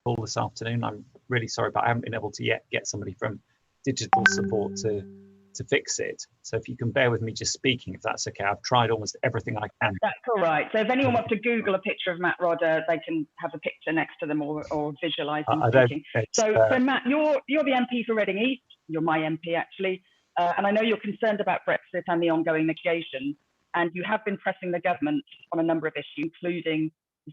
call this afternoon. I'm really sorry, but I haven't been able to yet get somebody from digital support to fix it. So if you can bear with me just speaking, if that's okay. I've tried almost everything I can. That's all right. So if anyone wants to Google a picture of Matt Rodder, they can have a picture next to them or visualise him speaking. So Matt, you're the MP for Reading East. You're my MP actually, and I know you're concerned about Brexit and the ongoing negotiations, and you have been pressing the government on a number of issues, including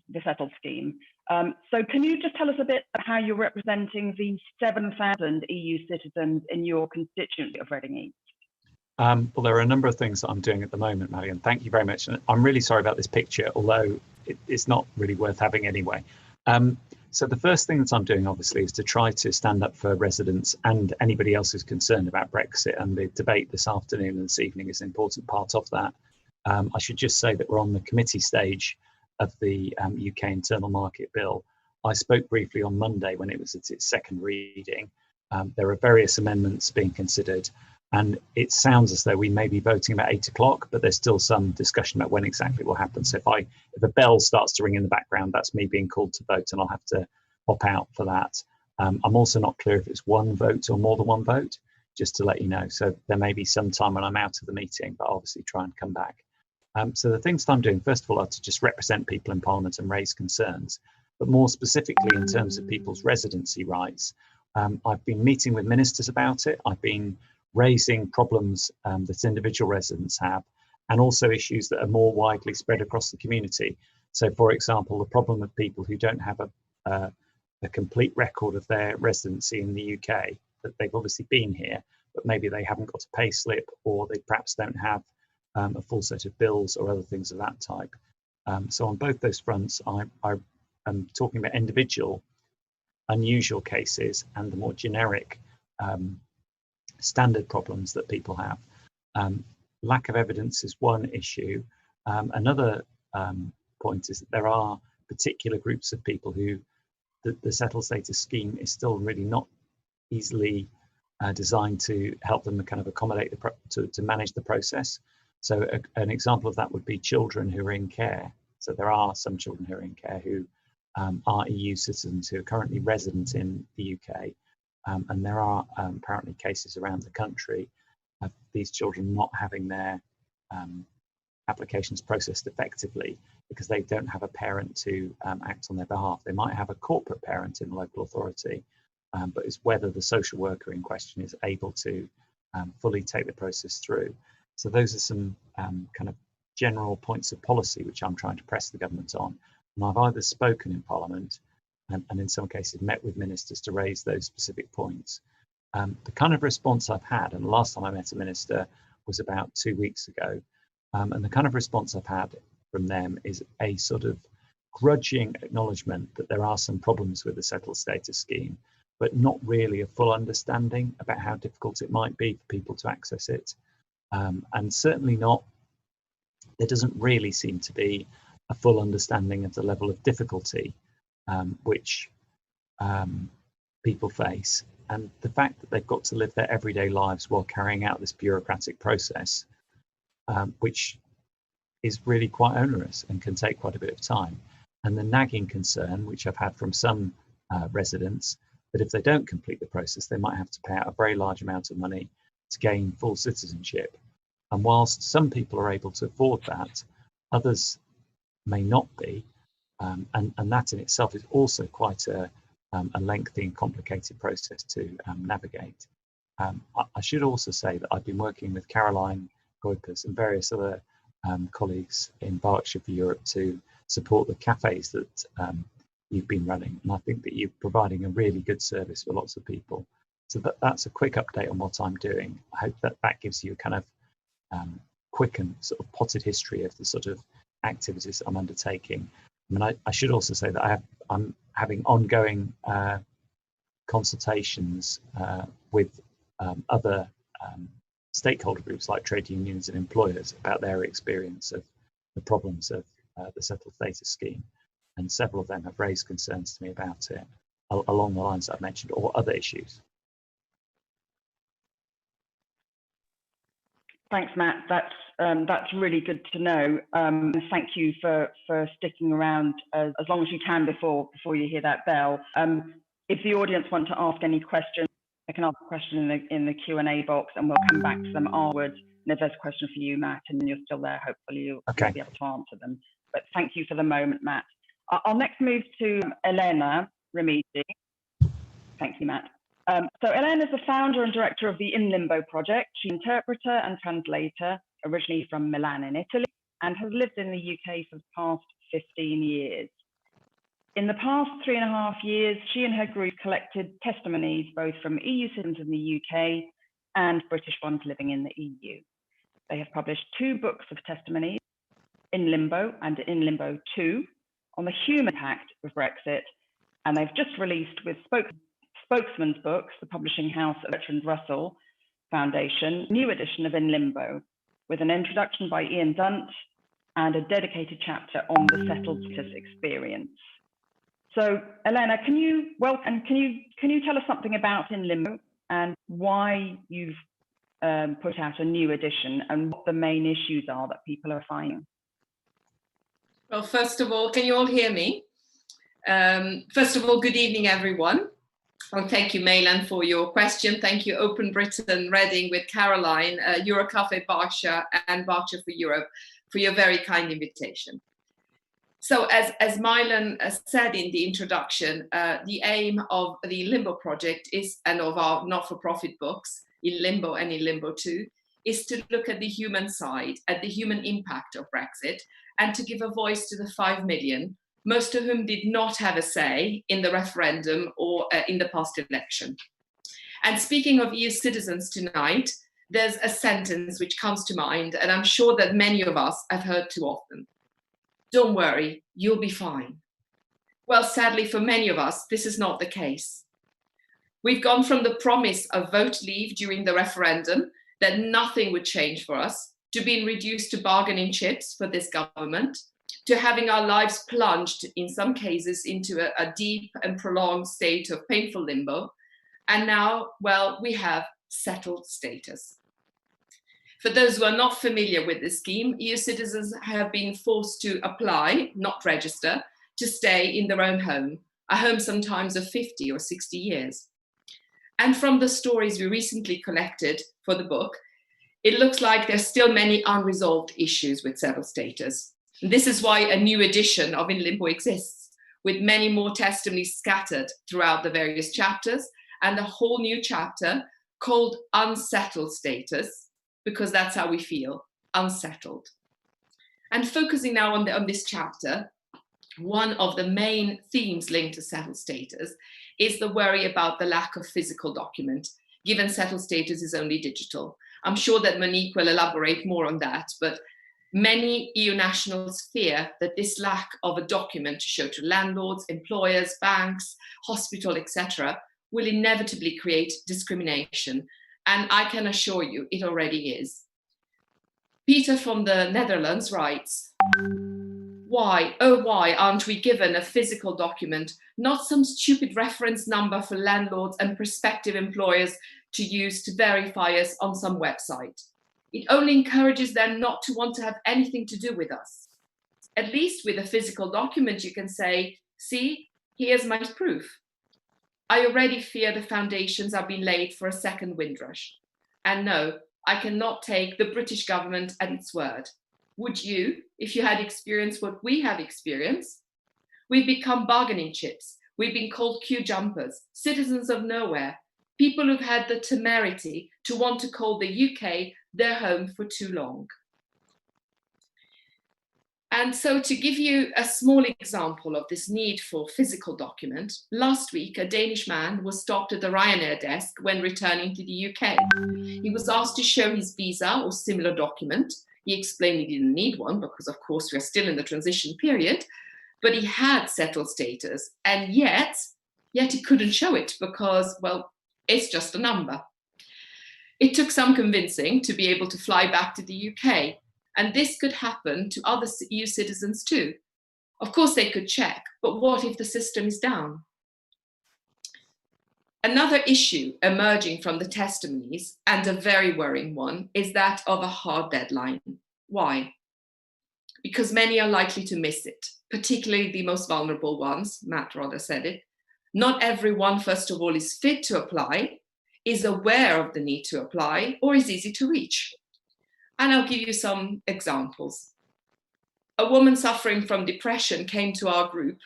the settled scheme. So can you just tell us a bit about how you're representing the 7,000 EU citizens in your constituency of Reading East? Well, there are a number of things that I'm doing at the moment, Maddie, and thank you very much. And I'm really sorry about this picture, although it's not really worth having anyway. So the first thing that I'm doing, obviously, is to try to stand up for residents and anybody else who's concerned about Brexit, and the debate this afternoon and this evening is an important part of that. I should just say that we're on the committee stage of the UK Internal Market Bill. I spoke briefly on Monday when it was at its second reading. There are various amendments being considered, and it sounds as though we may be voting about 8 o'clock, but there's still some discussion about when exactly will happen. So if a bell starts to ring in the background, that's me being called to vote, and I'll have to pop out for that. I'm also not clear if it's one vote or more than one vote, just to let you know. So there may be some time when I'm out of the meeting, but I'll obviously try and come back. So the things that I'm doing, first of all, are to just represent people in Parliament and raise concerns, but more specifically in terms of people's residency rights. I've been meeting with ministers about it. I've been raising problems that individual residents have, and also issues that are more widely spread across the community. So, for example, the problem of people who don't have a complete record of their residency in the UK, that they've obviously been here, but maybe they haven't got a pay slip, or they perhaps don't have a full set of bills or other things of that type. So on both those fronts, I am talking about individual, unusual cases and the more generic standard problems that people have. Lack of evidence is one issue. Another point is that there are particular groups of people who the settled status scheme is still really not easily designed to help them kind of accommodate to manage the process. So an example of that would be children who are in care. So there are some children who are in care who are EU citizens who are currently resident in the UK. And there are apparently cases around the country of these children not having their applications processed effectively because they don't have a parent to act on their behalf. They might have a corporate parent in the local authority, but it's whether the social worker in question is able to fully take the process through. So those are some kind of general points of policy which I'm trying to press the government on. And I've either spoken in Parliament and in some cases met with ministers to raise those specific points. The kind of response I've had, and the last time I met a minister was about 2 weeks ago, and the kind of response I've had from them is a sort of grudging acknowledgement that there are some problems with the settled status scheme, but not really a full understanding about how difficult it might be for people to access it. And certainly not, there doesn't really seem to be a full understanding of the level of difficulty which people face, and the fact that they've got to live their everyday lives while carrying out this bureaucratic process, which is really quite onerous and can take quite a bit of time. And the nagging concern, which I've had from some residents, that if they don't complete the process, they might have to pay out a very large amount of money to gain full citizenship. And whilst some people are able to afford that, others may not be. And that in itself is also quite a lengthy and complicated process to navigate. I should also say that I've been working with Caroline Goipers and various other colleagues in Berkshire for Europe to support the cafes that you've been running. And I think that you're providing a really good service for lots of people. So that's a quick update on what I'm doing. I hope that gives you a kind of quick and sort of potted history of the sort of activities I'm undertaking. I mean, I should also say that I'm having ongoing consultations with other stakeholder groups like trade unions and employers about their experience of the problems of the settled status scheme. And several of them have raised concerns to me about it along the lines that I've mentioned, or other issues. Thanks, Matt. That's That's really good to know. Thank you for sticking around as long as you can before you hear that bell. If the audience want to ask any questions, they can ask a question in the Q&A box, and we'll come back to them afterwards. And if there's a question for you, Matt, and you're still there, hopefully you'll be able to answer them. But thank you for the moment, Matt. I'll next move to Elena Remedi. Thank you, Matt. So Elena is the founder and director of the In Limbo project. She's an interpreter and translator, originally from Milan in Italy, and has lived in the UK for the past 15 years. In the past 3.5 years, she and her group collected testimonies both from EU citizens in the UK and British ones living in the EU. They have published 2 books of testimonies, In Limbo and In Limbo 2, on the human impact of Brexit, and they've just released with Spokesman's Books, the publishing house of Berkshire Russell Foundation, new edition of In Limbo, with an introduction by Ian Dunt and a dedicated chapter on the settled status experience. So, Elena, can you tell us something about In Limbo and why you've put out a new edition and what the main issues are that people are finding? Well, first of all, can you all hear me? First of all, good evening, everyone. Well, thank you, Maylan, for your question. Thank you, Open Britain Reading with Caroline, Eurocafe Berkshire and Berkshire for Europe for your very kind invitation. So as Mylan said in the introduction, the aim of the Limbo project is, and of our not-for-profit books, In Limbo and In Limbo 2, is to look at the human side, at the human impact of Brexit, and to give a voice to the 5 million, most of whom did not have a say in the referendum or in the past election. And speaking of EU citizens tonight, there's a sentence which comes to mind, and I'm sure that many of us have heard too often. Don't worry, you'll be fine. Well, sadly for many of us, this is not the case. We've gone from the promise of vote leave during the referendum, that nothing would change for us, to being reduced to bargaining chips for this government, to having our lives plunged, in some cases, into a deep and prolonged state of painful limbo. And now, well, we have settled status. For those who are not familiar with this scheme, EU citizens have been forced to apply, not register, to stay in their own home, a home sometimes of 50 or 60 years. And from the stories we recently collected for the book, it looks like there's still many unresolved issues with settled status. This is why a new edition of In Limbo exists, with many more testimonies scattered throughout the various chapters, and a whole new chapter called Unsettled Status, because that's how we feel, unsettled. And focusing now on this chapter, one of the main themes linked to settled status is the worry about the lack of physical document, given settled status is only digital. I'm sure that Monique will elaborate more on that, but many EU nationals fear that this lack of a document to show to landlords, employers, banks, hospital, etc., will inevitably create discrimination. And I can assure you, it already is. Peter from the Netherlands writes, why, oh why aren't we given a physical document, not some stupid reference number for landlords and prospective employers to use to verify us on some website? It only encourages them not to want to have anything to do with us. At least with a physical document, you can say, see, here's my proof. I already fear the foundations are being laid for a second Windrush. And no, I cannot take the British government at its word. Would you, if you had experienced what we have experienced? We've become bargaining chips. We've been called queue jumpers, citizens of nowhere, people who've had the temerity to want to call the UK their home for too long. And so to give you a small example of this need for physical document, last week a Danish man was stopped at the Ryanair desk when returning to the UK. He was asked to show his visa or similar document. He explained he didn't need one because of course we're still in the transition period, but he had settled status and yet he couldn't show it because, well, it's just a number. It took some convincing to be able to fly back to the UK. And this could happen to other EU citizens too. Of course, they could check, but what if the system is down? Another issue emerging from the testimonies, and a very worrying one, is that of a hard deadline. Why? Because many are likely to miss it, particularly the most vulnerable ones. Matt Rodda said it. Not everyone, first of all, is fit to apply, is aware of the need to apply, or is easy to reach. And I'll give you some examples. A woman suffering from depression came to our group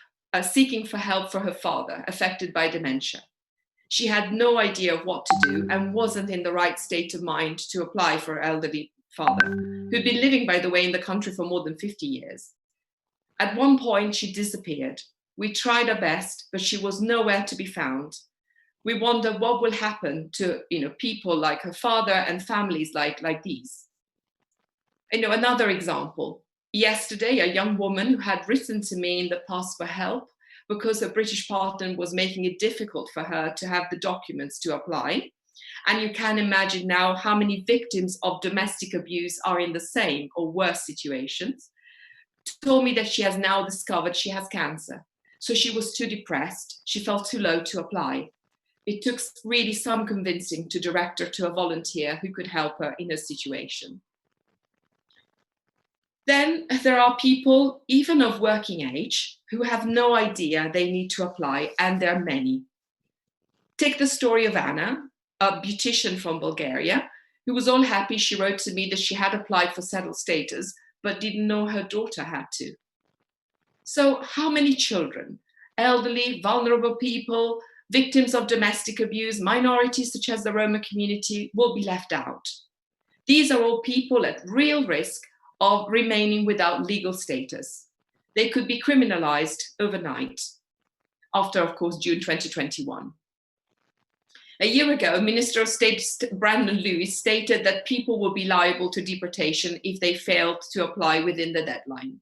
seeking for help for her father, affected by dementia. She had no idea of what to do and wasn't in the right state of mind to apply for her elderly father, who'd been living, by the way, in the country for more than 50 years. At one point, she disappeared. We tried our best, but she was nowhere to be found. We wonder what will happen to people like her father and families like these. Another example. Yesterday, a young woman who had written to me in the past for help because her British partner was making it difficult for her to have the documents to apply. And you can imagine now how many victims of domestic abuse are in the same or worse situations. Told me that she has now discovered she has cancer. So she was too depressed. She felt too low to apply. It took really some convincing to direct her to a volunteer who could help her in her situation. Then there are people, even of working age, who have no idea they need to apply, and there are many. Take the story of Anna, a beautician from Bulgaria, who was all happy. She wrote to me that she had applied for settled status, but didn't know her daughter had to. So how many children, elderly, vulnerable people, victims of domestic abuse, minorities such as the Roma community will be left out? These are all people at real risk of remaining without legal status. They could be criminalized overnight after, of course, June 2021. A year ago, Minister of State Brandon Lewis stated that people will be liable to deportation if they failed to apply within the deadline.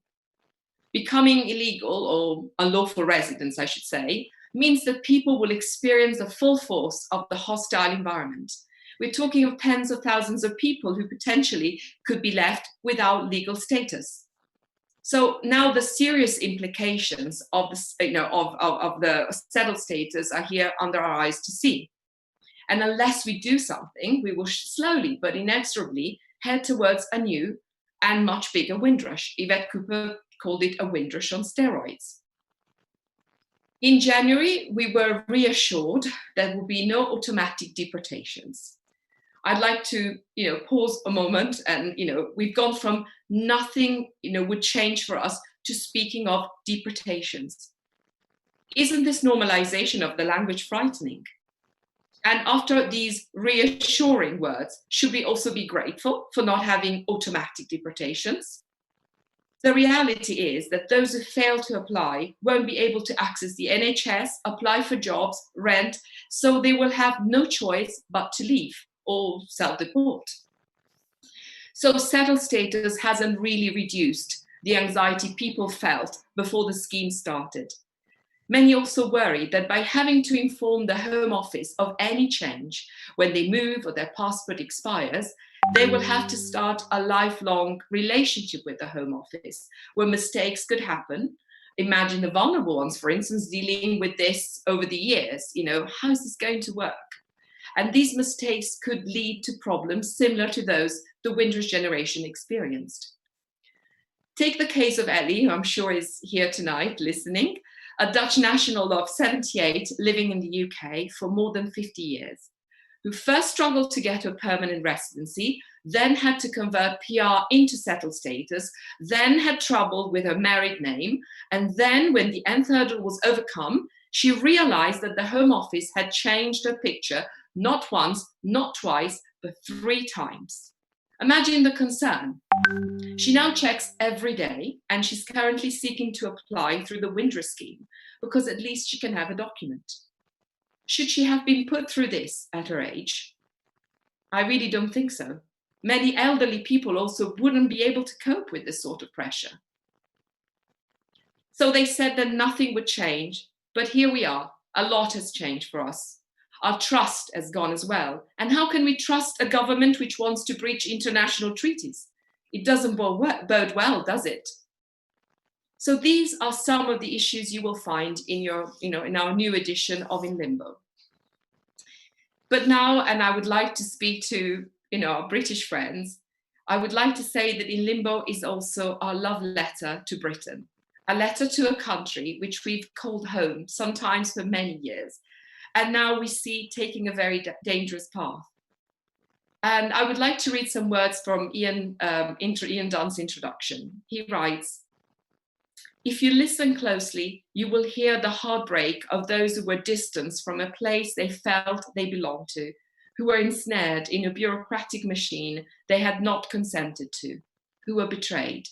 Becoming illegal, or unlawful residents, I should say, means that people will experience the full force of the hostile environment. We're talking of tens of thousands of people who potentially could be left without legal status. So now the serious implications of the settled status are here under our eyes to see. And unless we do something, we will slowly but inexorably head towards a new and much bigger windrush. Yvette Cooper called it a windrush on steroids. In January, we were reassured there will be no automatic deportations. I'd like to, pause a moment, and we've gone from nothing, would change for us to speaking of deportations. Isn't this normalization of the language frightening? And after these reassuring words, should we also be grateful for not having automatic deportations? The reality is that those who fail to apply won't be able to access the NHS, apply for jobs, rent, so they will have no choice but to leave or self-deport. So settled status hasn't really reduced the anxiety people felt before the scheme started. Many also worry that by having to inform the Home Office of any change when they move or their passport expires, they will have to start a lifelong relationship with the Home Office where mistakes could happen. Imagine the vulnerable ones, for instance, dealing with this over the years. How is this going to work? And these mistakes could lead to problems similar to those the Windrush generation experienced. Take the case of Ellie, who I'm sure is here tonight listening, a Dutch national of 78 living in the UK for more than 50 years, who first struggled to get a permanent residency, then had to convert PR into settled status, then had trouble with her married name, and then when the nth hurdle was overcome, she realized that the Home Office had changed her picture not once, not twice, but 3 times. Imagine the concern. She now checks every day, and she's currently seeking to apply through the Windrush scheme because at least she can have a document. Should she have been put through this at her age? I really don't think so. Many elderly people also wouldn't be able to cope with this sort of pressure. So they said that nothing would change, but here we are. A lot has changed for us. Our trust has gone as well. And how can we trust a government which wants to breach international treaties? It doesn't bode well, does it? So these are some of the issues you will find in our new edition of In Limbo. But now, and I would like to speak to our British friends, I would like to say that In Limbo is also our love letter to Britain, a letter to a country which we've called home, sometimes for many years, and now we see taking a very dangerous path. And I would like to read some words from Ian Dunn's introduction. He writes, "If you listen closely, you will hear the heartbreak of those who were distanced from a place they felt they belonged to, who were ensnared in a bureaucratic machine they had not consented to, who were betrayed.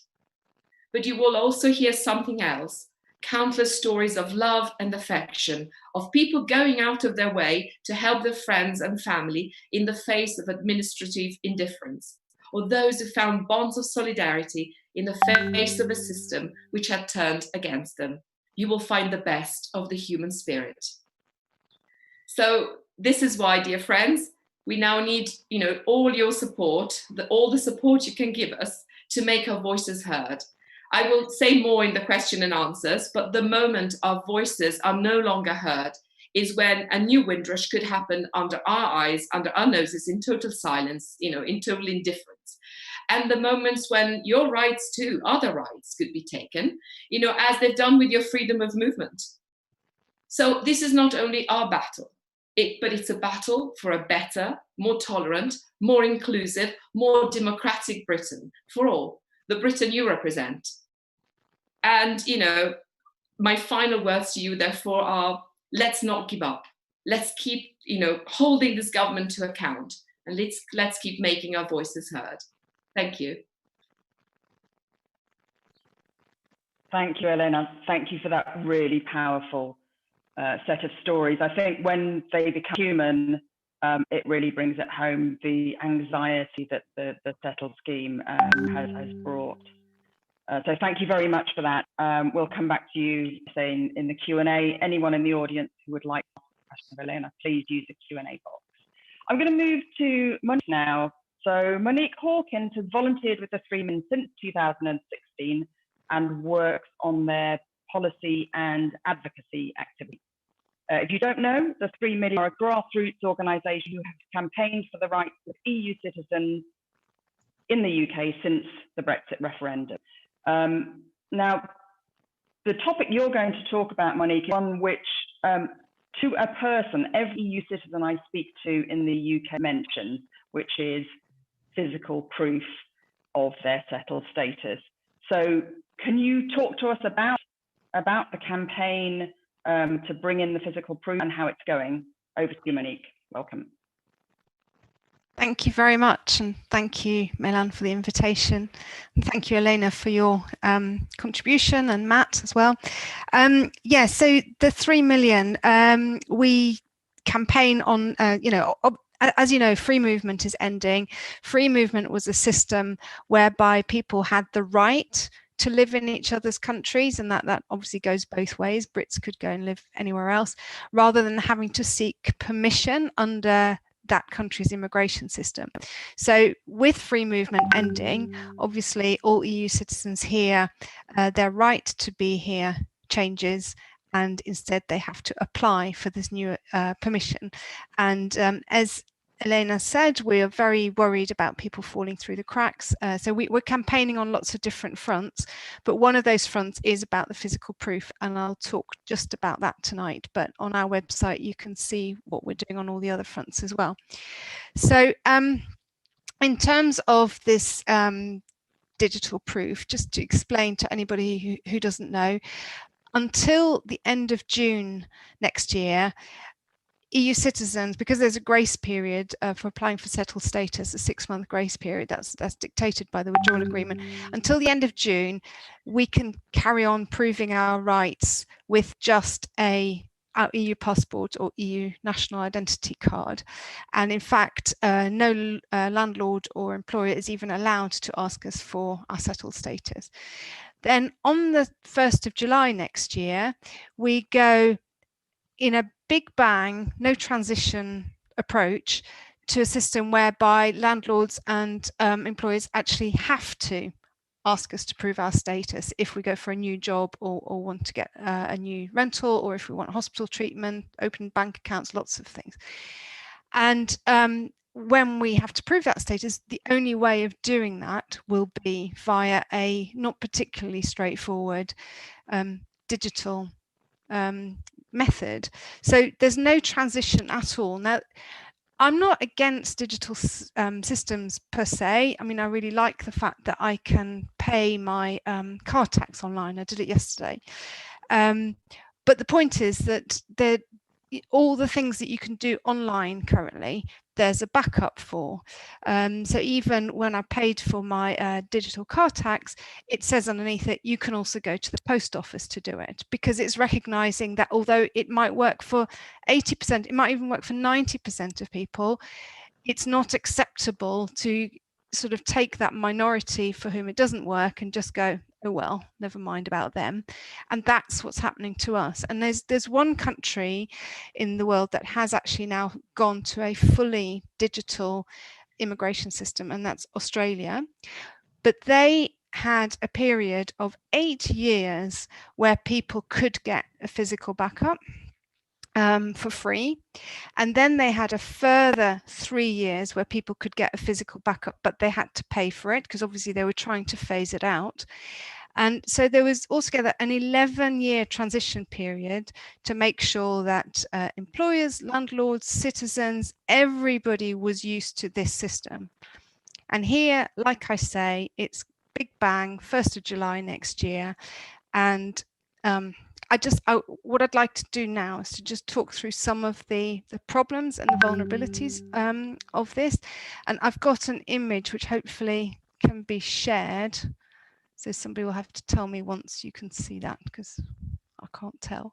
But you will also hear something else, countless stories of love and affection, of people going out of their way to help their friends and family in the face of administrative indifference, or those who found bonds of solidarity in the face of a system which had turned against them. You will find the best of the human spirit." So this is why, dear friends, we now need, all your support, all the support you can give us to make our voices heard. I will say more in the question and answers, but the moment our voices are no longer heard is when a new Windrush could happen under our eyes, under our noses, in total silence, in total indifference. And the moments when your rights too, other rights, could be taken, as they've done with your freedom of movement. So this is not only our battle, but it's a battle for a better, more tolerant, more inclusive, more democratic Britain for all, the Britain you represent. And, my final words to you, therefore, are let's not give up. Let's keep, holding this government to account, and let's keep making our voices heard. Thank you. Thank you, Elena. Thank you for that really powerful set of stories. I think when they become human, it really brings it home the anxiety that the settled scheme has brought. So thank you very much for that. We'll come back to you, say, in the Q&A. Anyone in the audience who would like to ask a question of Elena, please use the Q&A box. I'm going to move to Monique now. So Monique Hawkins has volunteered with the Freemen since 2016 and works on their policy and advocacy activities. If you don't know, the 3 Million are a grassroots organisation who have campaigned for the rights of EU citizens in the UK since the Brexit referendum. Now, the topic you're going to talk about, Monique, is one which, to a person, every EU citizen I speak to in the UK mentions, which is physical proof of their settled status. So can you talk to us about the campaign to bring in the physical proof and how it's going? Over to you, Monique. Welcome. Thank you very much, and thank you, Mélan, for the invitation, and thank you, Elena, for your contribution, and Matt as well. Yeah, so the 3 million, we campaign on, as you know, free movement is ending. Free movement was a system whereby people had the right to live in each other's countries, and that obviously goes both ways. Brits could go and live anywhere else, rather than having to seek permission under that country's immigration system. So with free movement ending, obviously all EU citizens here, their right to be here changes, and instead they have to apply for this new permission. And as Elena said, we are very worried about people falling through the cracks. So we're campaigning on lots of different fronts, but one of those fronts is about the physical proof, and I'll talk just about that tonight. But on our website, you can see what we're doing on all the other fronts as well. So in terms of this digital proof, just to explain to anybody who doesn't know, until the end of June next year, EU citizens, because there's a grace period for applying for settled status, a 6-month grace period, that's dictated by the withdrawal agreement. Until the end of June, we can carry on proving our rights with just our EU passport or EU national identity card. And in fact, no landlord or employer is even allowed to ask us for our settled status. Then on the 1st of July next year, we go in a big bang, no transition approach to a system whereby landlords and employers actually have to ask us to prove our status if we go for a new job or want to get a new rental, or if we want hospital treatment, open bank accounts, lots of things. And when we have to prove that status, the only way of doing that will be via a not particularly straightforward digital method. So there's no transition at all. Now, I'm not against digital systems per se. I mean, I really like the fact that I can pay my car tax online. I did it yesterday. But the point is that all the things that you can do online currently, there's a backup for. So even when I paid for my digital car tax, it says underneath it, you can also go to the post office to do it, because it's recognizing that although it might work for 80%, it might even work for 90% of people, it's not acceptable to sort of take that minority for whom it doesn't work and just go, oh well, never mind about them. And that's what's happening to us. And there's one country in the world that has actually now gone to a fully digital immigration system, and that's Australia. But they had a period of 8 years where people could get a physical backup for free, and then they had a further 3 years where people could get a physical backup, but they had to pay for it because obviously they were trying to phase it out. And so there was altogether an 11-year transition period to make sure that employers, landlords, citizens, everybody was used to this system. And here, like I say, it's big bang, 1st of July next year. And what I'd like to do now is to just talk through some of the problems and the vulnerabilities of this. And I've got an image which hopefully can be shared. So somebody will have to tell me once you can see that, because I can't tell.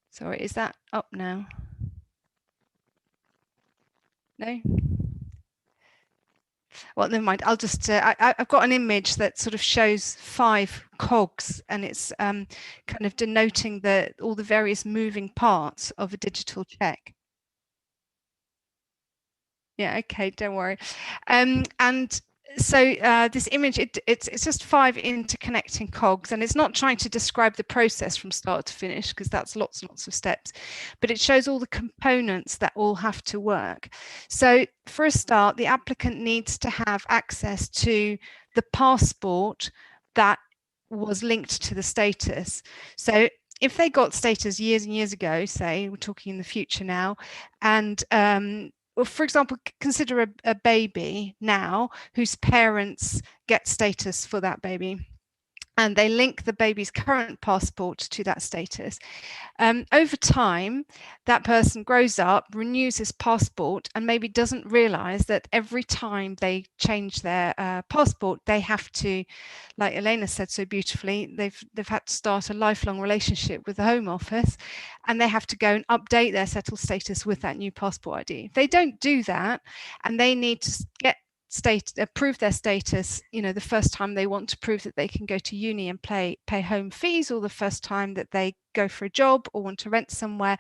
Sorry, is that up now? No? Well, never mind. I'll just, I've got an image that sort of shows 5 cogs, and it's kind of denoting all the various moving parts of a digital check. Yeah, okay, don't worry. And so this image, it's just 5 interconnecting cogs, and it's not trying to describe the process from start to finish, because that's lots and lots of steps, but it shows all the components that all have to work. So for a start, the applicant needs to have access to the passport that was linked to the status. So if they got status years and years ago, say, we're talking in the future now, and well, for example, consider a baby now whose parents get status for that baby, and they link the baby's current passport to that status. Over time, that person grows up, renews his passport, and maybe doesn't realize that every time they change their passport, they have to, like Elena said so beautifully, they've had to start a lifelong relationship with the Home Office, and they have to go and update their settled status with that new passport ID. If they don't do that, and they need to prove their status, you know, the first time they want to prove that they can go to uni and pay home fees, or the first time that they go for a job or want to rent somewhere,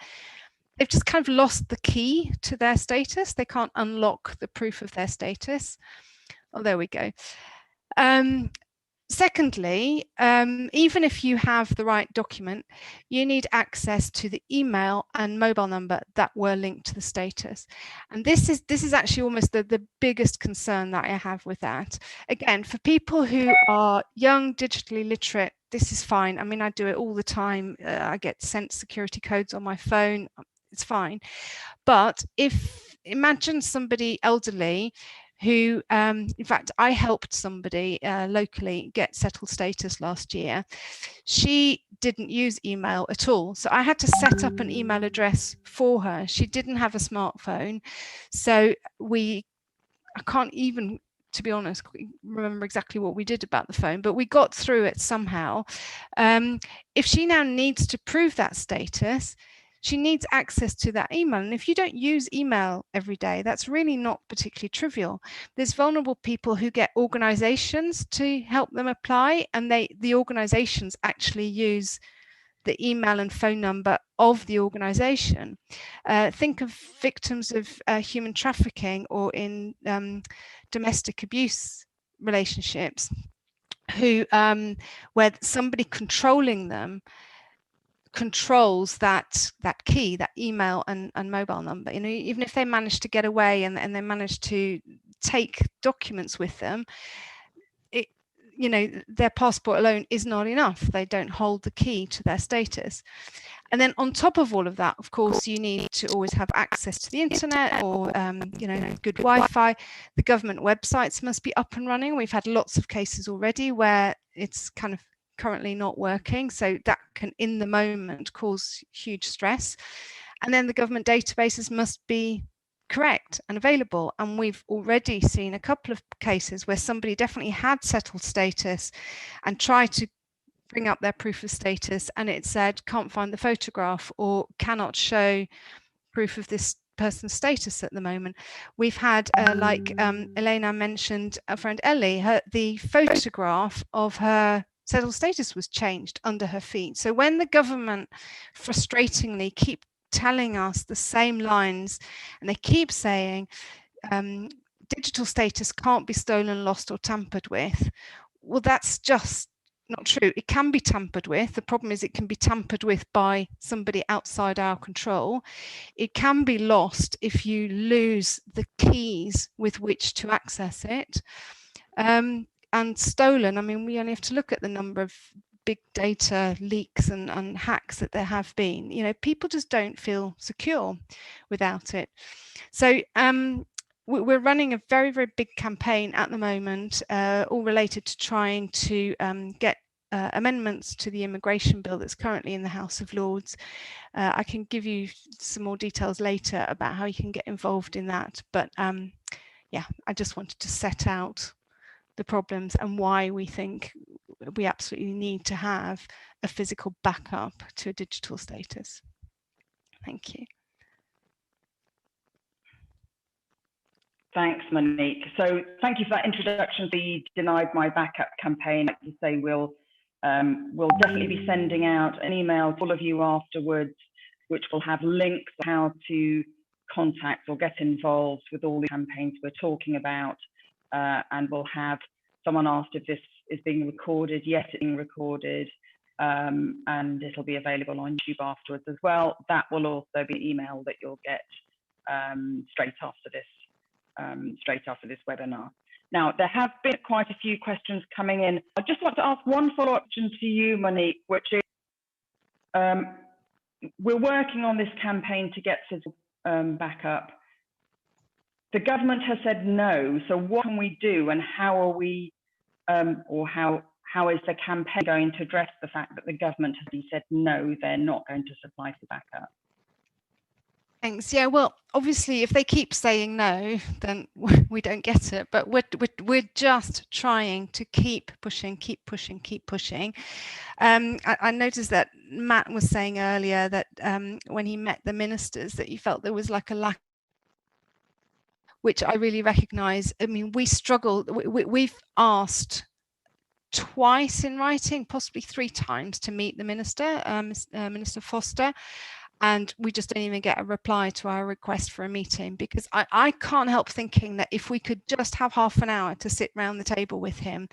they've just kind of lost the key to their status. They can't unlock the proof of their status. Oh, there we go. Secondly, even if you have the right document, you need access to the email and mobile number that were linked to the status. And this is actually almost the biggest concern that I have with that. Again, for people who are young, digitally literate, this is fine. I mean, I do it all the time. I get sent security codes on my phone. It's fine. But imagine somebody elderly who, in fact, I helped somebody locally get settled status last year. She didn't use email at all. So I had to set up an email address for her. She didn't have a smartphone. So I can't even, to be honest, remember exactly what we did about the phone, but we got through it somehow. If she now needs to prove that status, she needs access to that email. And if you don't use email every day, that's really not particularly trivial. There's vulnerable people who get organizations to help them apply, and the organizations actually use the email and phone number of the organization. Think of victims of human trafficking or in domestic abuse relationships, who where somebody controlling them controls that key, that email and mobile number. You know, even if they manage to get away and they manage to take documents with them, you know, their passport alone is not enough. They don't hold the key to their status. And then on top of all of that, of course, you need to always have access to the internet or, you know, good Wi-Fi. The government websites must be up and running. We've had lots of cases already where it's kind of currently not working. So that can, in the moment, cause huge stress. And then the government databases must be correct and available. And we've already seen a couple of cases where somebody definitely had settled status and tried to bring up their proof of status, and it said can't find the photograph or cannot show proof of this person's status at the moment. We've had, like Elena mentioned, a friend Ellie, the photograph of her settled status was changed under her feet. So when the government frustratingly keep telling us the same lines, and they keep saying digital status can't be stolen, lost or tampered with, well, that's just not true. It can be tampered with. The problem is it can be tampered with by somebody outside our control. It can be lost if you lose the keys with which to access it. And stolen, I mean, we only have to look at the number of big data leaks and hacks that there have been. You know, people just don't feel secure without it. So we're running a very, very big campaign at the moment, all related to trying to get amendments to the immigration bill that's currently in the House of Lords. I can give you some more details later about how you can get involved in that. But yeah, I just wanted to set out the problems and why we think we absolutely need to have a physical backup to a digital status. Thank you. Thanks, Monique. So thank you for that introduction to the Denied My Backup campaign. Like you say, we'll definitely be sending out an email to all of you afterwards, which will have links to how to contact or get involved with all the campaigns we're talking about. And we'll have someone asked if this is being recorded. Yes, it's being recorded, and it'll be available on YouTube afterwards as well. That will also be an email that you'll get straight after this webinar. Now, there have been quite a few questions coming in. I just want to ask one follow-up question to you, Monique, which is, we're working on this campaign to get physical backup. The government has said no, so what can we do, and how are we, or how is the campaign going to address the fact that the government has said no, they're not going to supply for backup? Thanks. Yeah, well, obviously, if they keep saying no, then we don't get it. But we're just trying to keep pushing. I noticed that Matt was saying earlier that when he met the ministers, that he felt there was like a lack, which I really recognise. I mean, we struggle. We've asked twice in writing, possibly 3 times, to meet the minister, Minister Foster. And we just don't even get a reply to our request for a meeting, because I can't help thinking that if we could just have half an hour to sit around the table with him,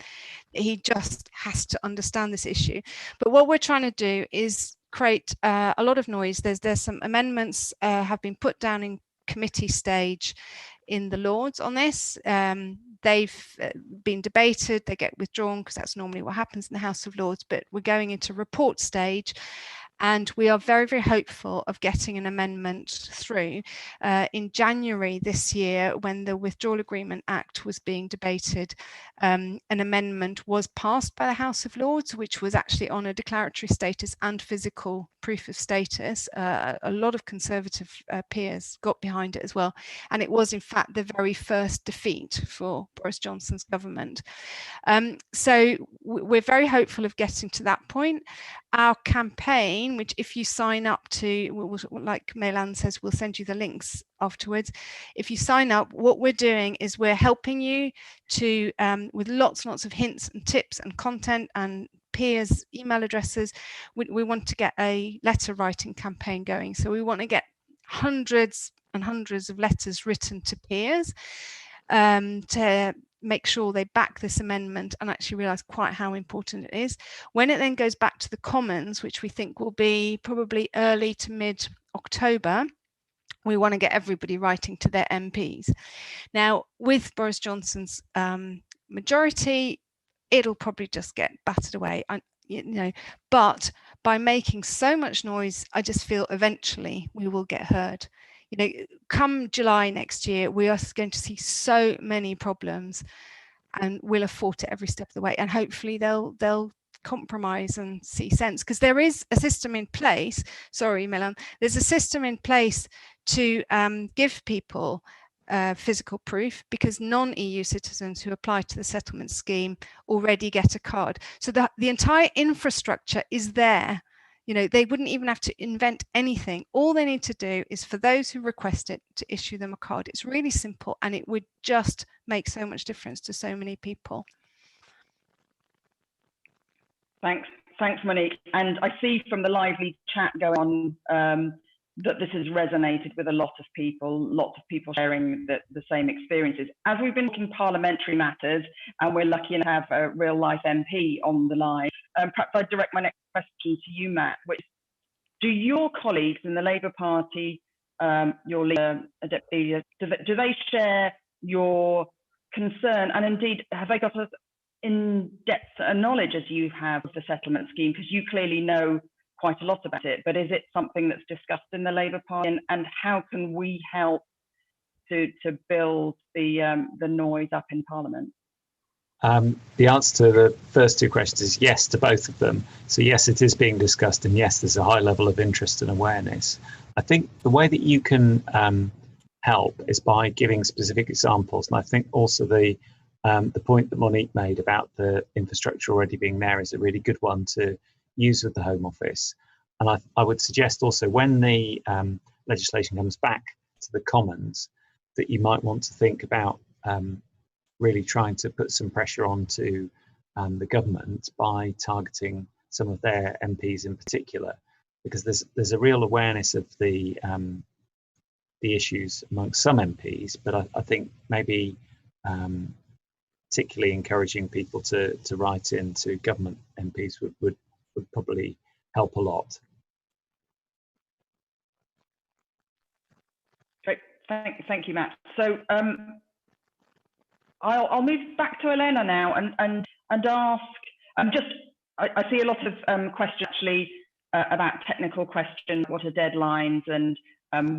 he just has to understand this issue. But what we're trying to do is create a lot of noise. There's some amendments have been put down in committee stage in the Lords on this. They've been debated, they get withdrawn because that's normally what happens in the House of Lords, but we're going into report stage. And we are very, very hopeful of getting an amendment through. In January this year, when the Withdrawal Agreement Act was being debated, an amendment was passed by the House of Lords, which was actually on a declaratory status and physical proof of status. A lot of Conservative peers got behind it as well. And it was, in fact, the very first defeat for Boris Johnson's government. So we're very hopeful of getting to that point. Our campaign, which if you sign up to, like Mailan says, we'll send you the links afterwards. If you sign up, what we're doing is we're helping you to, with lots and lots of hints and tips and content and peers' email addresses. We want to get a letter writing campaign going. So we want to get hundreds and hundreds of letters written to peers to make sure they back this amendment and actually realise quite how important it is. When it then goes back to the Commons, which we think will be probably early to mid-October, we want to get everybody writing to their MPs. Now, with Boris Johnson's majority, it'll probably just get battered away, but by making so much noise, I just feel eventually we will get heard. Come July next year, we are going to see so many problems, and we'll have fought it every step of the way, and hopefully they'll compromise and see sense, because there is a system in place. Sorry, Milan, there's a system in place to give people physical proof, because non-EU citizens who apply to the settlement scheme already get a card. So the entire infrastructure is there. They wouldn't even have to invent anything. All they need to do is for those who request it to issue them a card. It's really simple, and it would just make so much difference to so many people. Thanks, Monique. And I see from the lively chat going on that this has resonated with a lot of people, lots of people sharing the same experiences. As we've been talking parliamentary matters, and we're lucky to have a real life MP on the line, perhaps I'd direct my next question to you, Matt, which, do your colleagues in the Labour Party, your leader, Deputy, do they share your concern? And indeed, have they got as in-depth a knowledge as you have of the settlement scheme? Because you clearly know quite a lot about it, but is it something that's discussed in the Labour Party, and how can we help to build the noise up in Parliament? The answer to the first two questions is yes to both of them. So yes, it is being discussed, and yes, there's a high level of interest and awareness. I think the way that you can help is by giving specific examples, and I think also the point that Monique made about the infrastructure already being there is a really good one to use with the Home Office. And I would suggest also, when the legislation comes back to the Commons, that you might want to think about really trying to put some pressure onto the government by targeting some of their MPs in particular, because there's a real awareness of the issues amongst some MPs, but I think maybe particularly encouraging people to write in to government MPs would probably help a lot. Great, thank you, Matt. So I'll move back to Elena now and ask. I see a lot of questions actually about technical questions. What are deadlines, and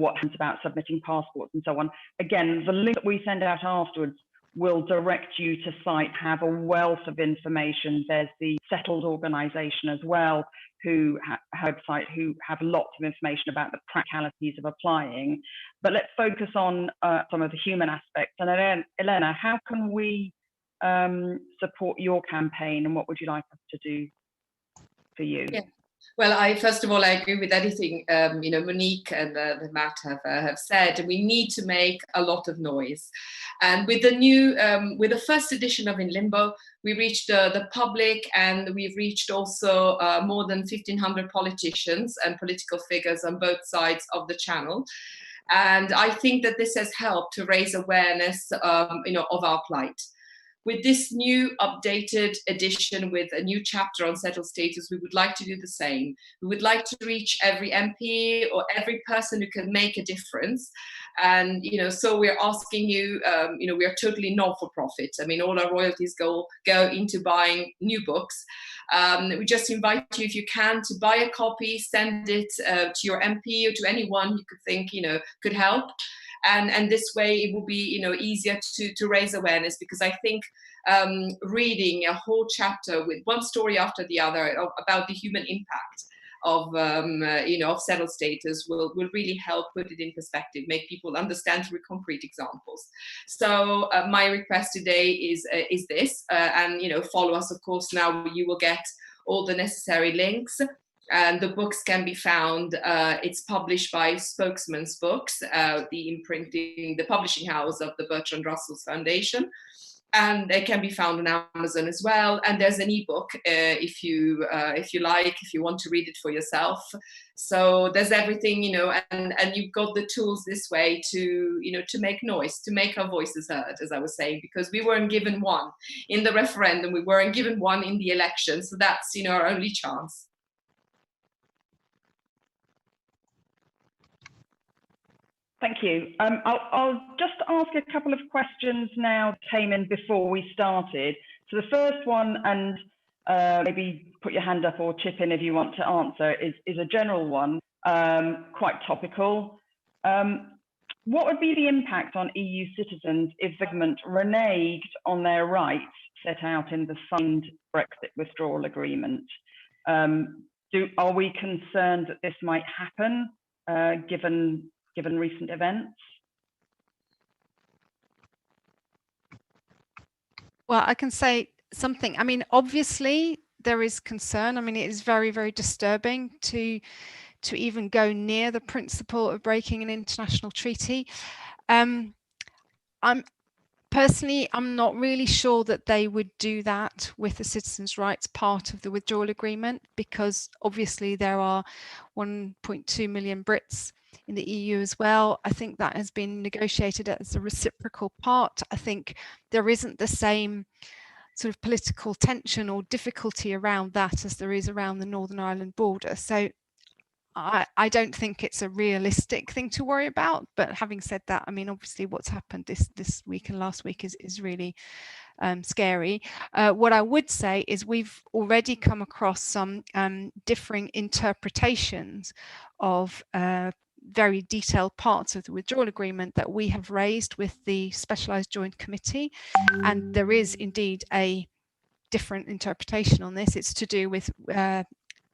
what happens about submitting passports and so on. Again, the link that we send out afterwards will direct you to sites have a wealth of information. There's the Settled organisation as well, who website, who have lots of information about the practicalities of applying. But let's focus on some of the human aspects. And Elena, how can we support your campaign, and what would you like us to do for you? Yeah. Well, first of all, I agree with everything Monique and Matt have said. We need to make a lot of noise, and with the new, with the first edition of In Limbo, we reached the public, and we've reached also more than 1,500 politicians and political figures on both sides of the channel. And I think that this has helped to raise awareness, of our plight. With this new updated edition with a new chapter on settled status, we would like to do the same. We would like to reach every MP or every person who can make a difference. And, so we're asking you, we are totally not for profit. I mean, all our royalties go into buying new books. We just invite you, if you can, to buy a copy, send it to your MP or to anyone you could think, could help. And this way it will be, easier to raise awareness, because I think reading a whole chapter with one story after the other about the human impact of of settled status will really help put it in perspective, make people understand through concrete examples. So my request today is this, and follow us, of course. Now you will get all the necessary links. And the books can be found, it's published by Spokesman's Books, the publishing house of the Berkshire and Russell Foundation. and they can be found on Amazon as well. And there's an ebook if you want to read it for yourself. So there's everything, and you've got the tools this way to, to make noise, to make our voices heard, as I was saying, because we weren't given one in the referendum, we weren't given one in the election. So that's, our only chance. Thank you. I'll just ask a couple of questions now that came in before we started. So the first one, and maybe put your hand up or chip in if you want to answer, is a general one, quite topical. What would be the impact on EU citizens if the government reneged on their rights set out in the signed Brexit withdrawal agreement? Are we concerned that this might happen, given recent events? Well, I can say something. I mean, obviously there is concern. I mean, it is very, very disturbing to even go near the principle of breaking an international treaty. I'm not really sure that they would do that with the citizens' rights part of the withdrawal agreement, because obviously there are 1.2 million Brits in the EU as well. I think that has been negotiated as a reciprocal part. I think there isn't the same sort of political tension or difficulty around that as there is around the Northern Ireland border. So I don't think it's a realistic thing to worry about. But having said that, I mean, obviously what's happened this week and last week is really scary. What I would say is we've already come across some differing interpretations of very detailed parts of the withdrawal agreement that we have raised with the Specialised Joint Committee. And there is indeed a different interpretation on this. It's to do with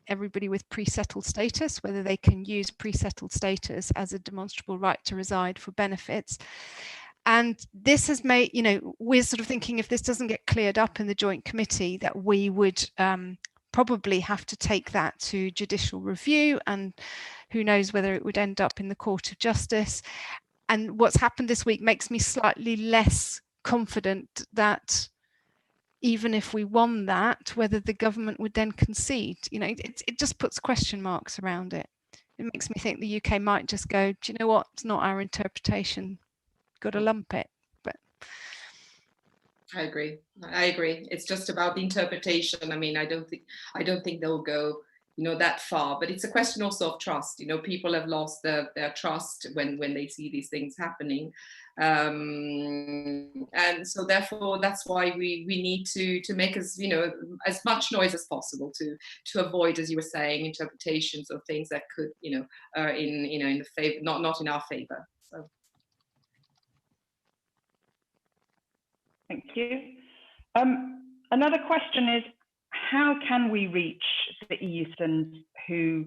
everybody with pre-settled status, whether they can use pre-settled status as a demonstrable right to reside for benefits. And this has made, we're sort of thinking, if this doesn't get cleared up in the Joint Committee, that we would probably have to take that to judicial review, and who knows whether it would end up in the Court of Justice. And what's happened this week makes me slightly less confident that even if we won that, whether the government would then concede. It just puts question marks around it. It makes me think the UK might just go, do you know what, it's not our interpretation, got to lump it. But I agree. It's just about the interpretation. I mean, I don't think they'll go that far, but it's a question also of trust. People have lost their trust when they see these things happening, and so therefore that's why we need to make as much noise as possible to avoid, as you were saying, interpretations of things that could are in the favor, not in our favor. So thank you. Another question is, how can we reach the EU citizens who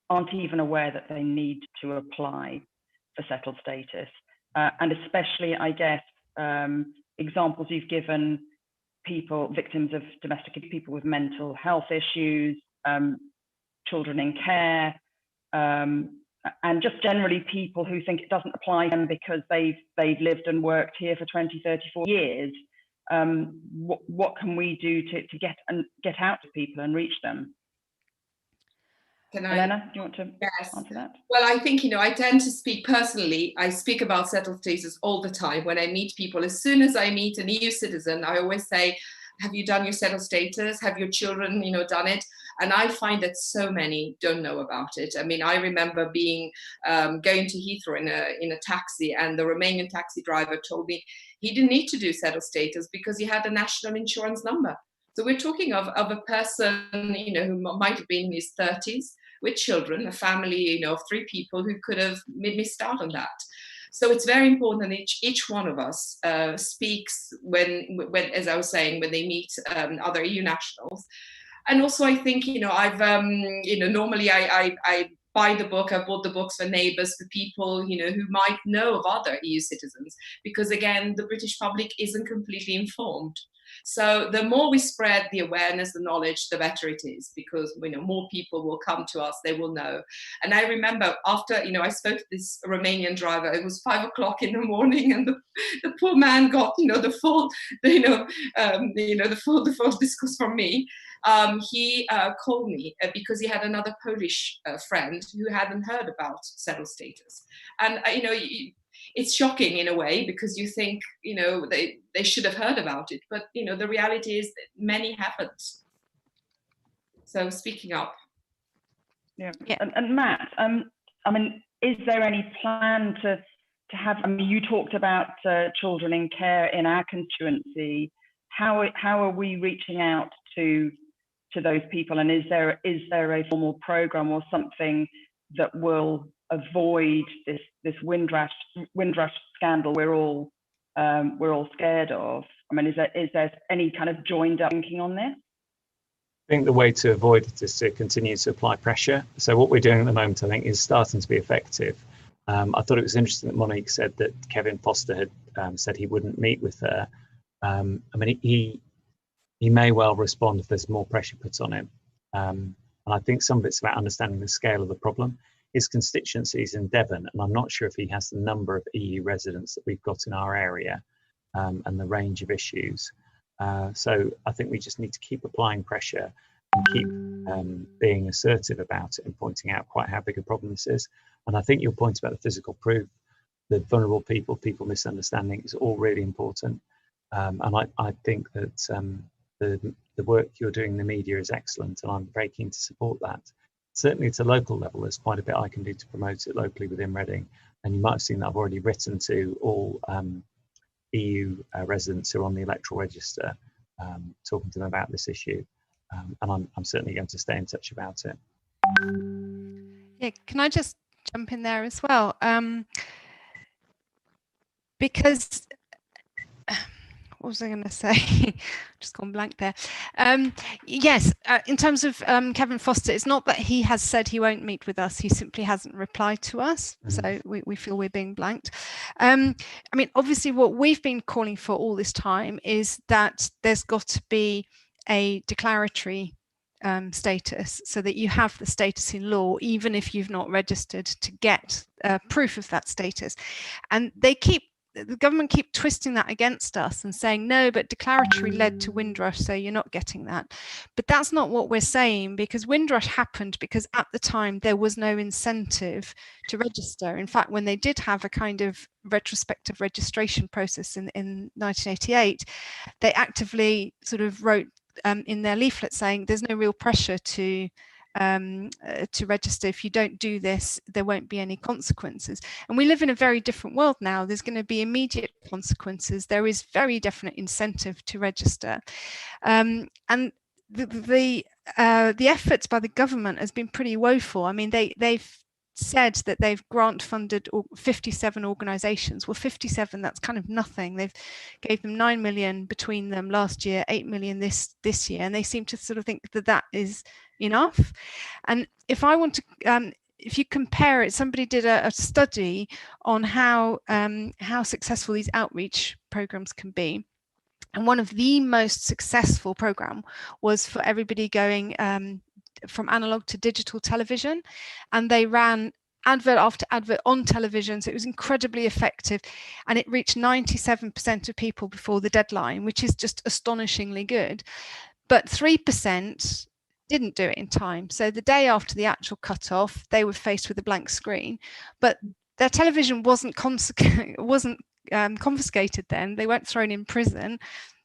aren't even aware that they need to apply for settled status? And especially, I guess, examples you've given, victims of domestic abuse, people with mental health issues, children in care, and just generally people who think it doesn't apply to them because they've lived and worked here for 20, 30, 40 years. What can we do to get out to people and reach them? Elena, do you want to answer that? Well, I think, I tend to speak personally. I speak about settled status all the time when I meet people. As soon as I meet an EU citizen, I always say, have you done your settled status? Have your children, done it? And I find that so many don't know about it. I mean, I remember going to Heathrow in a taxi, and the Romanian taxi driver told me he didn't need to do settled status because he had a national insurance number. So we're talking of a person, who might have been in his 30s with children, a family, of 3 people who could have missed out on that. So it's very important that each one of us speaks when, as I was saying, when they meet other EU nationals. And also, I think, I've, normally I buy the book. I've bought the books for neighbours, for people, who might know of other EU citizens, because again, the British public isn't completely informed. So the more we spread the awareness, the knowledge, the better it is, because more people will come to us, they will know. And I remember after I spoke to this Romanian driver, it was 5 o'clock in the morning, and the poor man got the full the full discourse from me. He called me because he had another Polish friend who hadn't heard about settled status, and it's shocking in a way, because you think they should have heard about it, but the reality is that many haven't. So speaking up. Yeah. And Matt, I mean, is there any plan to have? I mean, you talked about children in care in our constituency. How are we reaching out to those people, and is there a formal program or something that will avoid this Windrush scandal we're all scared of? I mean, is there any kind of joined up thinking on this? I think the way to avoid it is to continue to apply pressure. So what we're doing at the moment, I think, is starting to be effective. I thought it was interesting that Monique said that Kevin Foster had said he wouldn't meet with her. I mean, he may well respond if there's more pressure put on him. And I think some of it's about understanding the scale of the problem. His constituency is in Devon, and I'm not sure if he has the number of EU residents that we've got in our area and the range of issues. So I think we just need to keep applying pressure and keep being assertive about it and pointing out quite how big a problem this is. And I think your point about the physical proof, the vulnerable people misunderstanding, is all really important. And I think that the work you're doing in the media is excellent, and I'm very keen to support that. Certainly at a local level, there's quite a bit I can do to promote it locally within Reading. And you might have seen that I've already written to all EU residents who are on the electoral register, talking to them about this issue. And I'm certainly going to stay in touch about it. Yeah, can I just jump in there as well? Because what was I going to say? Just gone blank there. Yes, in terms of Kevin Foster, it's not that he has said he won't meet with us. He simply hasn't replied to us. So we feel we're being blanked. I mean, obviously, what we've been calling for all this time is that there's got to be a declaratory status, so that you have the status in law, even if you've not registered, to get proof of that status. And the government keep twisting that against us and saying, no, but declaratory led to Windrush, so you're not getting that. But that's not what we're saying, because Windrush happened because at the time there was no incentive to register. In fact, when they did have a kind of retrospective registration process in 1988, they actively sort of wrote in their leaflet saying there's no real pressure to register. If you don't do this, there won't be any consequences. And we live in a very different world now. There's going to be immediate consequences. There is very definite incentive to register, and the efforts by the government has been pretty woeful. I mean, they've said that they've grant funded 57 organizations. Well, 57, that's kind of nothing. They've gave them 9 million between them last year, 8 million this year, and they seem to sort of think that is enough. And if I want to if you compare it, somebody did a study on how successful these outreach programs can be. And one of the most successful program was for everybody going from analog to digital television, and they ran advert after advert on television, so it was incredibly effective, and it reached 97% of people before the deadline, which is just astonishingly good. But 3% didn't do it in time, so the day after the actual cutoff they were faced with a blank screen, but their television wasn't confiscated then, they weren't thrown in prison,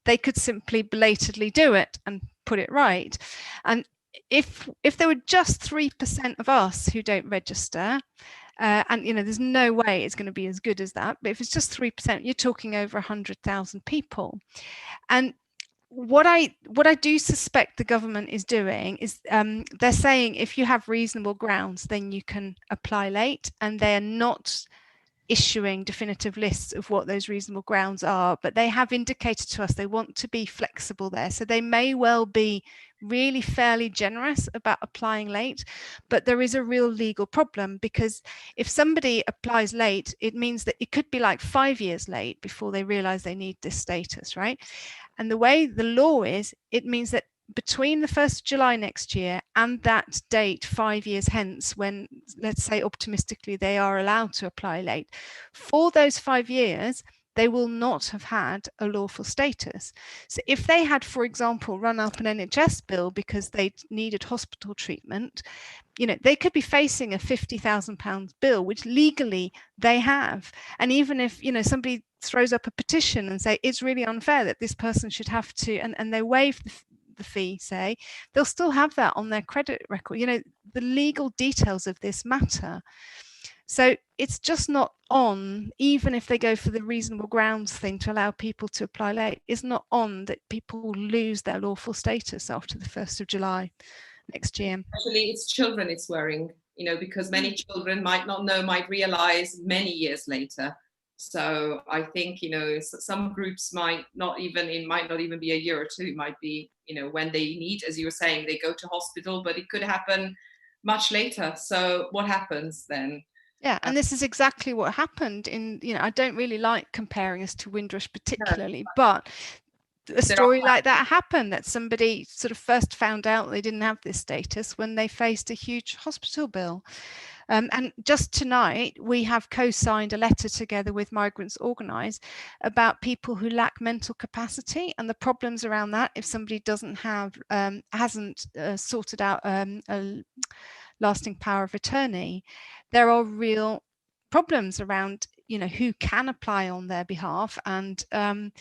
they could simply belatedly do it and put it right. And if there were just 3% of us who don't register, and there's no way it's going to be as good as that, but if it's just 3%, you're talking over 100,000 people. And what I do suspect the government is doing is they're saying if you have reasonable grounds, then you can apply late, and they're not issuing definitive lists of what those reasonable grounds are, but they have indicated to us they want to be flexible there. So they may well be really fairly generous about applying late, but there is a real legal problem, because if somebody applies late, it means that it could be like 5 years late before they realize they need this status, right? And the way the law is, it means that between the 1st of July next year and that date 5 years hence, when, let's say optimistically, they are allowed to apply late, for those 5 years, they will not have had a lawful status. So if they had, for example, run up an NHS bill because they needed hospital treatment, you know, they could be facing a £50,000 bill, which legally they have. And even if, you know, somebody throws up a petition and say it's really unfair that this person should have to, and they waive the fee, say, they'll still have that on their credit record. You know, the legal details of this matter. So it's just not on, even if they go for the reasonable grounds thing to allow people to apply late, it's not on that people lose their lawful status after the 1st of July next year. Actually, it's children it's worrying, you know, because many children might not know, might realize many years later. So I think, you know, some groups might not even be a year or two. It might be, you know, when they need, as you were saying, they go to hospital, but it could happen much later. So what happens then? Yeah, and this is exactly what happened in, you know, I don't really like comparing us to Windrush particularly, but a story like that happened, that somebody sort of first found out they didn't have this status when they faced a huge hospital bill. And just tonight, we have co-signed a letter together with Migrants Organise about people who lack mental capacity and the problems around that if somebody doesn't have, hasn't sorted out a lasting power of attorney. There are real problems around, you know, who can apply on their behalf. And the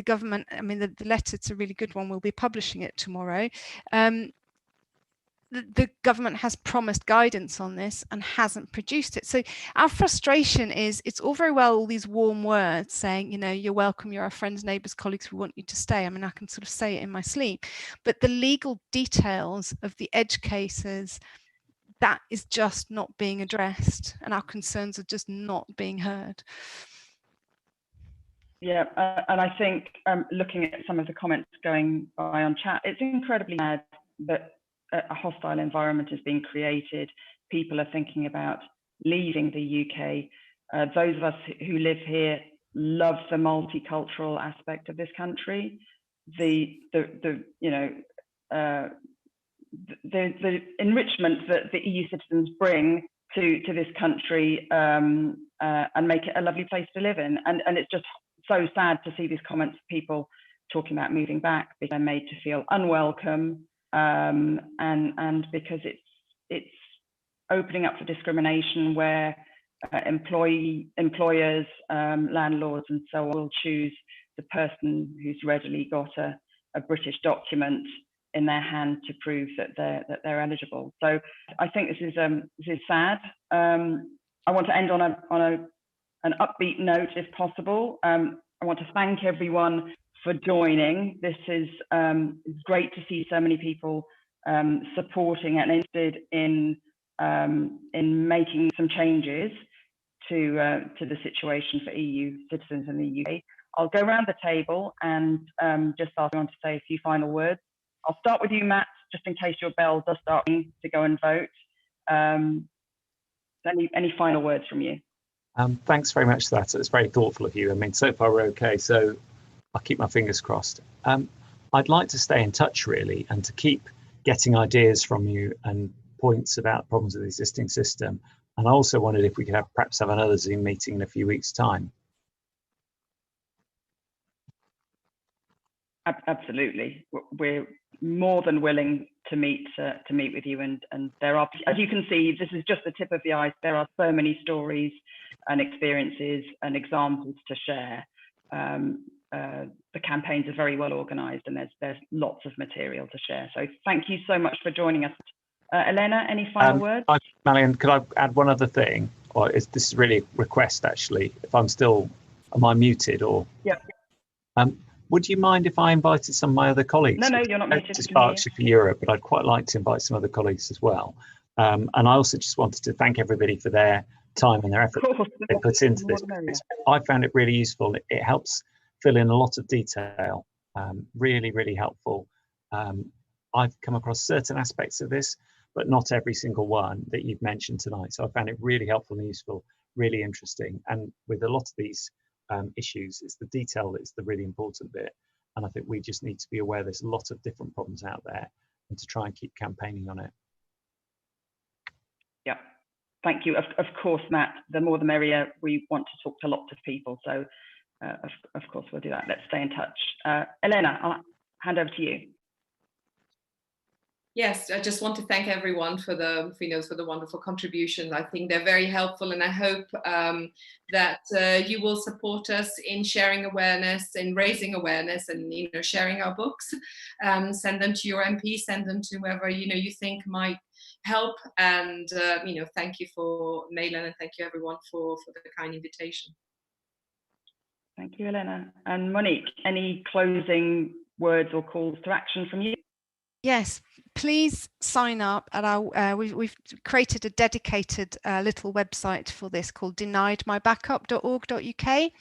government, I mean, the letter, it's a really good one, we'll be publishing it tomorrow. The government has promised guidance on this and hasn't produced it. So our frustration is, it's all very well, all these warm words saying, you know, you're welcome, you're our friends, neighbours, colleagues, we want you to stay. I mean, I can sort of say it in my sleep, but the legal details of the edge cases, that is just not being addressed, and our concerns are just not being heard. Yeah, and I think looking at some of the comments going by on chat, it's incredibly sad that a hostile environment is being created. People are thinking about leaving the UK. Those of us who live here love the multicultural aspect of this country. The enrichment that the EU citizens bring to this country and make it a lovely place to live in. And it's just so sad to see these comments of people talking about moving back because they're made to feel unwelcome, and because it's opening up for discrimination where employers, landlords and so on will choose the person who's readily got a British document in their hand to prove that they're eligible. So I think this is sad. I want to end on an upbeat note, if possible. I want to thank everyone for joining. This is great to see so many people supporting and interested in making some changes to the situation for EU citizens in the UK. I'll go around the table and just ask everyone to say a few final words. I'll start with you, Matt, just in case your bell does start ringing to go and vote. Any final words from you? Thanks very much for that. It's very thoughtful of you. I mean, so far we're okay, so I'll keep my fingers crossed. I'd like to stay in touch, really, and to keep getting ideas from you and points about problems with the existing system. And I also wondered if we could perhaps have another Zoom meeting in a few weeks' time. Absolutely. We're more than willing to meet with you, and there are, as you can see, this is just the tip of the iceberg. There are so many stories and experiences and examples to share. The campaigns are very well organised, and there's lots of material to share. So thank you so much for joining us. Elena, any final words? Marion, could I add one other thing? Or this is really a request, actually. If I'm still, am I muted or? Yeah. Would you mind if I invited some of my other colleagues? No, you're not muted. Just Berkshire for Europe, but I'd quite like to invite some other colleagues as well. And I also just wanted to thank everybody for their time and their effort they put into this. I found it really useful. It helps fill in a lot of detail, really, really helpful. I've come across certain aspects of this, but not every single one that you've mentioned tonight. So I found it really helpful and useful, really interesting. And with a lot of these issues, it's the detail that's the really important bit. And I think we just need to be aware there's a lot of different problems out there and to try and keep campaigning on it. Yeah, thank you. Of course, Matt, the more the merrier. We want to talk to lots of people. So of course, we'll do that. Let's stay in touch. Elena, I'll hand over to you. Yes, I just want to thank everyone for the wonderful contributions. I think they're very helpful, and I hope that you will support us in sharing awareness, in raising awareness, and sharing our books. Send them to your MP, send them to whoever you think might help. And thank you for Mailen, and thank you everyone for the kind invitation. Thank you, Elena. And Monique, any closing words or calls to action from you? Yes, please sign up at our, we've created a dedicated little website for this called deniedmybackup.org.uk.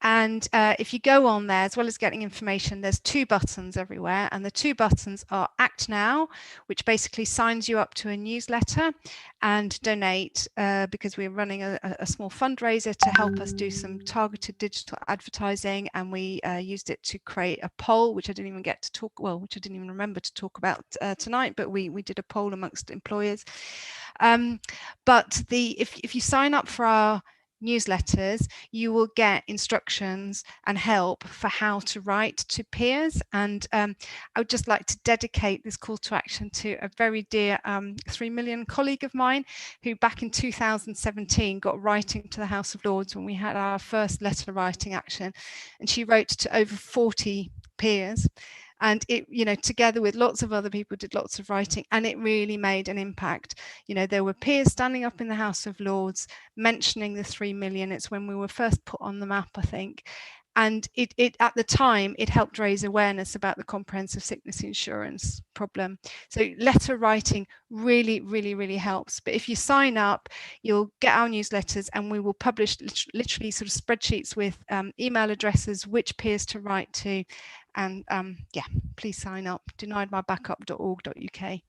And if you go on there, as well as getting information, there's 2 buttons everywhere. And the 2 buttons are Act Now, which basically signs you up to a newsletter, and Donate, because we're running a small fundraiser to help us do some targeted digital advertising. And we used it to create a poll, which I didn't even get to talk, which I didn't even remember to talk about tonight, but we did a poll amongst employers. But if you sign up for our newsletters, you will get instructions and help for how to write to peers. And I would just like to dedicate this call to action to a very dear 3 Million colleague of mine, who back in 2017 got writing to the House of Lords when we had our first letter writing action, and she wrote to over 40 peers. And it, together with lots of other people, did lots of writing, and it really made an impact. There were peers standing up in the House of Lords mentioning the 3 million. It's when we were first put on the map, I think. And it at the time, it helped raise awareness about the comprehensive sickness insurance problem. So letter writing really, really, really helps. But if you sign up, you'll get our newsletters, and we will publish literally sort of spreadsheets with email addresses, which peers to write to. And yeah, please sign up, deniedmybackup.org.uk.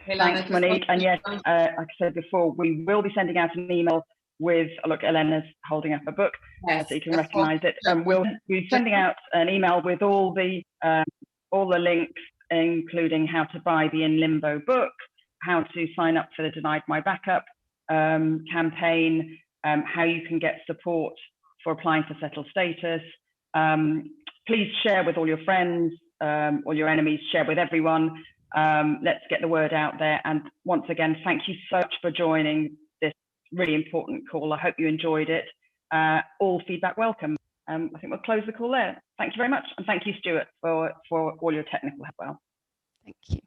Thanks, Monique. And yes, like I said before, we will be sending out an email with, look, Elena's holding up a book, yes, so you can recognise it. We'll be sending out an email with all the links, including how to buy the In Limbo book, how to sign up for the Denied My Backup campaign, how you can get support for applying for settled status. Please share with all your friends, all your enemies, share with everyone. Let's get the word out there. And once again, thank you so much for joining this really important call. I hope you enjoyed it. All feedback welcome. I think we'll close the call there. Thank you very much. And thank you, Stuart, for all your technical help. Well. Thank you.